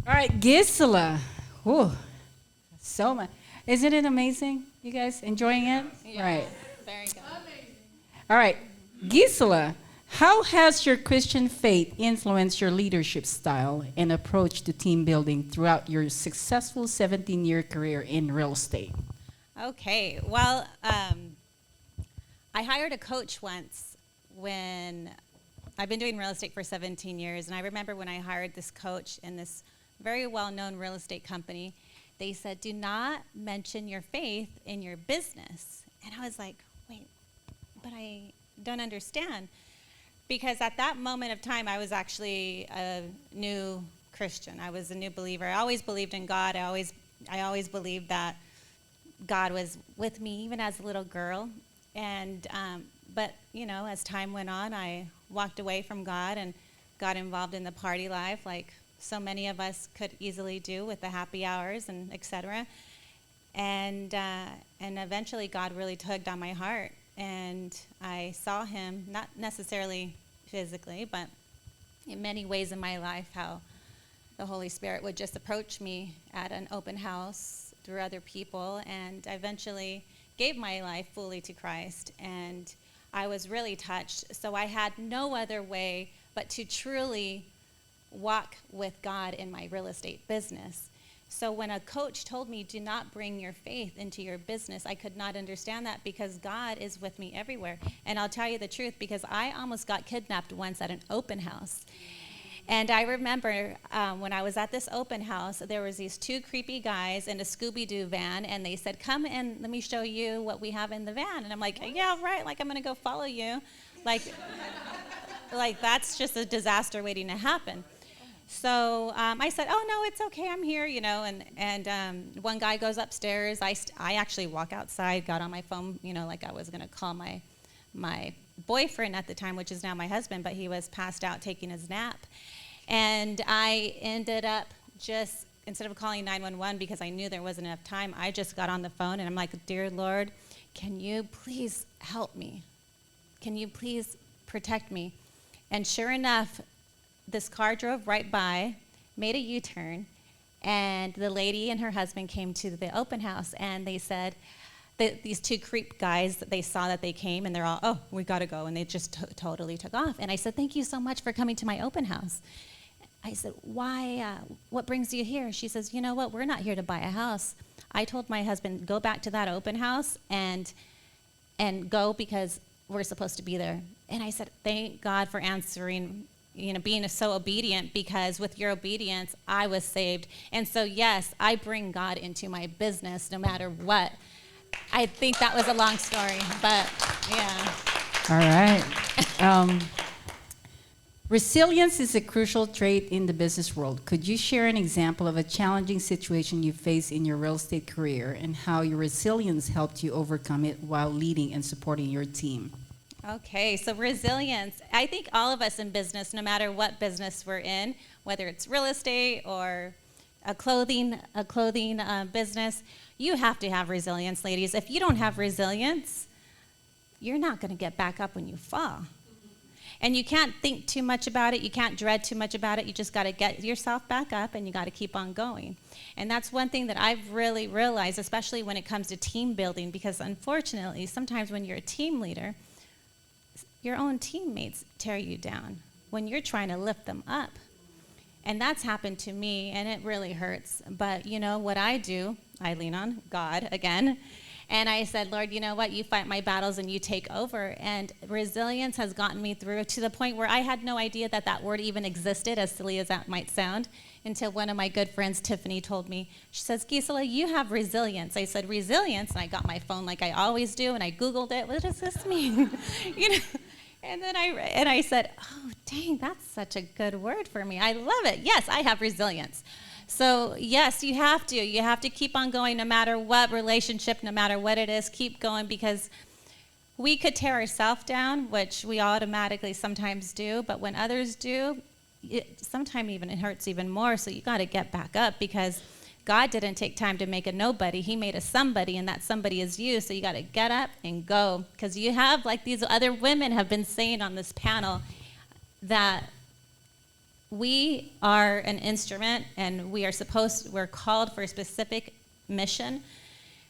All right, Gisela. Whew, so much. Isn't it amazing? You guys enjoying it? Yeah. Right. Very good. All right, Gisela, how has your Christian faith influenced your leadership style and approach to team building throughout your successful 17-year career in real estate? Okay. Well, I hired a coach once when I've been doing real estate for 17 years, and I remember when I hired this coach in this very well-known real estate company, they said, do not mention your faith in your business. And I was like, wait, but I don't understand. Because at that moment of time, I was actually a new Christian. I was a new believer. I always believed in God. I always believed that God was with me, even as a little girl. And but as time went on, I walked away from God and got involved in the party life, like so many of us could easily do with the happy hours and etc. And eventually, God really tugged on my heart, and I saw Him, not necessarily physically, but in many ways in my life, how the Holy Spirit would just approach me at an open house through other people, and I eventually gave my life fully to Christ, and I was really touched. So I had no other way but to truly walk with God in my real estate business. So when a coach told me, do not bring your faith into your business, I could not understand that because God is with me everywhere. And I'll tell you the truth, because I almost got kidnapped once at an open house. And I remember when I was at this open house, there was these two creepy guys in a Scooby-Doo van, and they said, come and let me show you what we have in the van. And I'm like, yeah, right, like I'm going to go follow you. Like that's just a disaster waiting to happen. So I said, oh, no, it's okay, I'm here, and one guy goes upstairs. I actually walk outside, got on my phone, like I was going to call my boyfriend at the time, which is now my husband, but he was passed out taking his nap. And I ended up just, instead of calling 911 because I knew there wasn't enough time, I just got on the phone and I'm like, dear Lord, can you please help me? Can you please protect me? And sure enough, this car drove right by, made a U-turn, and the lady and her husband came to the open house, and they said, these two creep guys, they saw that they came, and they're all, oh, we got to go, and they just totally took off. And I said, thank you so much for coming to my open house. I said, why, what brings you here? She says, you know what, we're not here to buy a house. I told my husband, go back to that open house and go because we're supposed to be there. And I said, thank God for answering, being so obedient, because with your obedience, I was saved. And so, yes, I bring God into my business no matter what. I think that was a long story, but yeah. All right. Resilience is a crucial trait in the business world. Could you share an example of a challenging situation you faced in your real estate career and how your resilience helped you overcome it while leading and supporting your team? Okay, so resilience. I think all of us in business, no matter what business we're in, whether it's real estate or a clothing business, you have to have resilience, ladies. If you don't have resilience, you're not going to get back up when you fall. And you can't think too much about it. You can't dread too much about it. You just got to get yourself back up, and you got to keep on going. And that's one thing that I've really realized, especially when it comes to team building, because unfortunately, sometimes when you're a team leader, your own teammates tear you down when you're trying to lift them up. And that's happened to me, and it really hurts. But what I do, I lean on God again. And I said, Lord, you know what? You fight my battles and you take over. And resilience has gotten me through to the point where I had no idea that word even existed, as silly as that might sound, until one of my good friends, Tiffany, told me. She says, Gisela, you have resilience. I said, resilience? And I got my phone like I always do, and I Googled it. What does this mean? And then I said, oh, dang, that's such a good word for me. I love it. Yes, I have resilience. So, yes, you have to. You have to keep on going no matter what relationship, no matter what it is. Keep going, because we could tear ourselves down, which we automatically sometimes do. But when others do, sometimes even it hurts even more. So you got to get back up, because God didn't take time to make a nobody. He made a somebody, and that somebody is you. So you got to get up and go, because you have, like these other women have been saying on this panel, that we are an instrument, and we're called for a specific mission.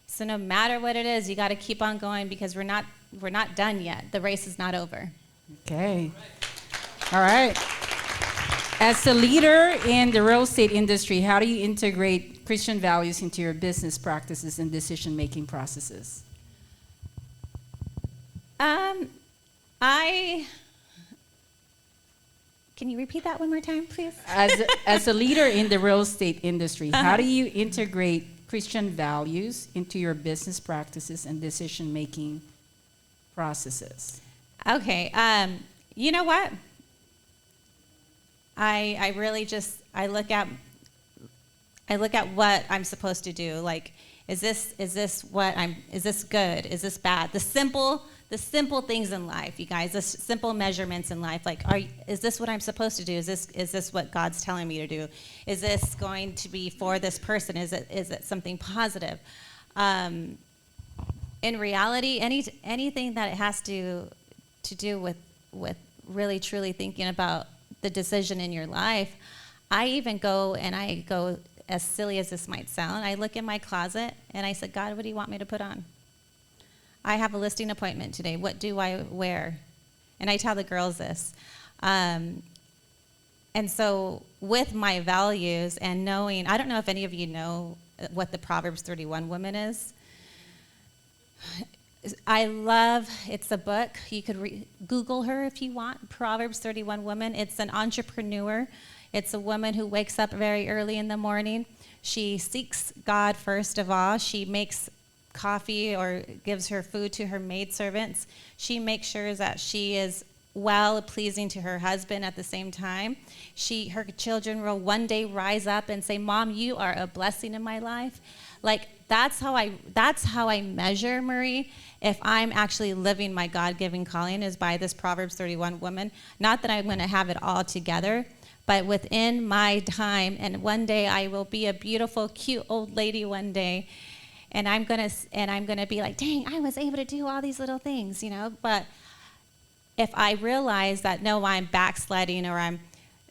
So no matter what it is, you got to keep on going, because we're not done yet. The race is not over. Okay. All right. As a leader in the real estate industry, how do you integrate Christian values into your business practices and decision-making processes? Can you repeat that one more time, please? As a leader in the real estate industry, how do you integrate Christian values into your business practices and decision-making processes? Okay. You know what? I really just look at what I'm supposed to do. Like, is this good? Is this bad? The simple things in life, you guys, the simple measurements in life. Like, is this what I'm supposed to do? Is this what God's telling me to do? Is this going to be for this person? Is it something positive? In reality, anything that it has to do with really truly thinking about the decision in your life, I even go as silly as this might sound, I look in my closet and I said, God, what do you want me to put on? I have a listing appointment today. What do I wear? And I tell the girls this. And so with my values and knowing, I don't know if any of you know what the Proverbs 31 woman is. It's a book. You could Google her if you want, Proverbs 31 woman. It's an entrepreneur. It's a woman who wakes up very early in the morning. She seeks God first of all. She makes coffee or gives her food to her maidservants. She makes sure that she is well pleasing to her husband at the same time. Her children will one day rise up and say, Mom, you are a blessing in my life. Like, that's how I measure, Marie, if I'm actually living my God-given calling, is by this Proverbs 31 woman. Not that I'm going to have it all together, but within my time, and one day I will be a beautiful, cute old lady one day, and I'm gonna be like, dang, I was able to do all these little things, you know. But if I realize that no, I'm backsliding, or I'm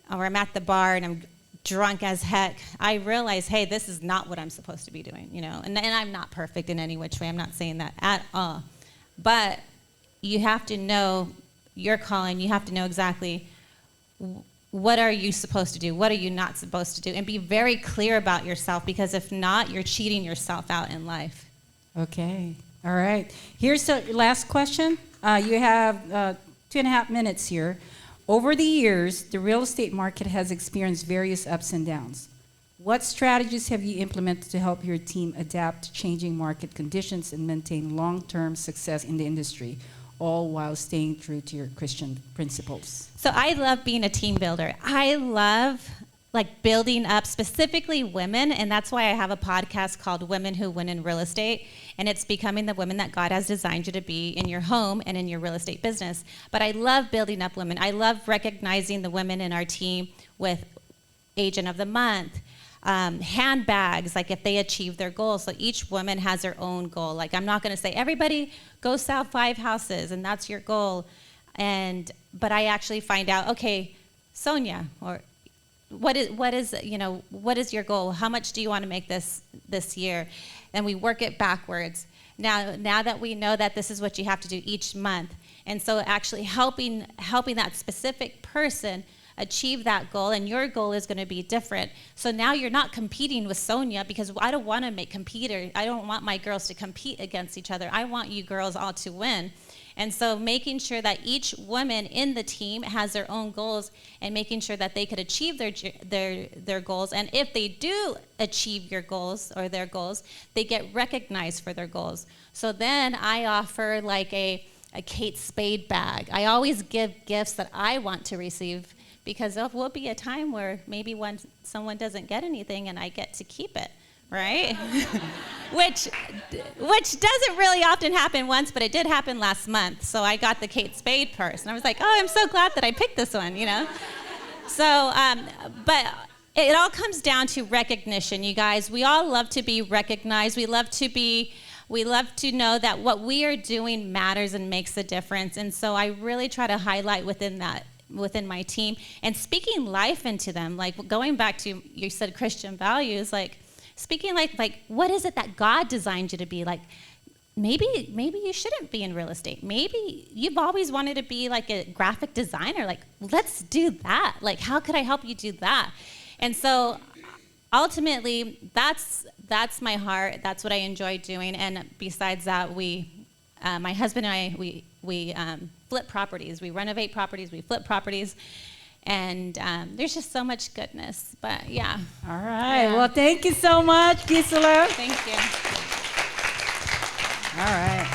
at the bar and I'm drunk as heck, I realize, hey, this is not what I'm supposed to be doing, you know. And I'm not perfect in any which way. I'm not saying that at all. But you have to know your calling. You have to know exactly what are you supposed to do, what are you not supposed to do, and be very clear about yourself, because if not, you're cheating yourself out in life. Okay. All right. Here's the last question. You have 2.5 minutes here. Over the years, the real estate market has experienced various ups and downs. What strategies have you implemented to help your team adapt to changing market conditions and maintain long-term success in the industry, all while staying true to your Christian principles? So I love being a team builder. I love building up specifically women, and that's why I have a podcast called Women Who Win in Real Estate, and it's becoming the women that God has designed you to be in your home and in your real estate business. But I love building up women. I love recognizing the women in our team with Agent of the Month, handbags, like if they achieve their goals. So each woman has their own goal. Like, I'm not going to say, everybody go sell 5 houses and that's your goal. But I actually find out, okay, Sonia, or what is your goal? How much do you want to make this year? And we work it backwards. Now that we know that this is what you have to do each month. And so actually helping that specific person achieve that goal, and your goal is going to be different. So now you're not competing with Sonia, because I don't want to I don't want my girls to compete against each other. I want you girls all to win. And so making sure that each woman in the team has their own goals, and making sure that they could achieve their goals. And if they do achieve your goals or their goals, they get recognized for their goals. So then I offer like a Kate Spade bag. I always give gifts that I want to receive, because there will be a time where maybe when someone doesn't get anything and I get to keep it, right? which doesn't really often happen once, but it did happen last month. So I got the Kate Spade purse, and I was like, oh, I'm so glad that I picked this one, you know? So, but it all comes down to recognition, you guys. We all love to be recognized. We love to know that what we are doing matters and makes a difference. And so I really try to highlight within that within my team, and speaking life into them. Like going back to, you said Christian values, like speaking like what is it that God designed you to be? Like maybe you shouldn't be in real estate. Maybe you've always wanted to be like a graphic designer. Like, let's do that. Like, how could I help you do that? And so ultimately, that's my heart. That's what I enjoy doing. And besides that, my husband and I, we flip properties. We renovate properties. We flip properties. And there's just so much goodness. But yeah. All right. Yeah. Well, thank you so much, Gisela. Thank you. All right.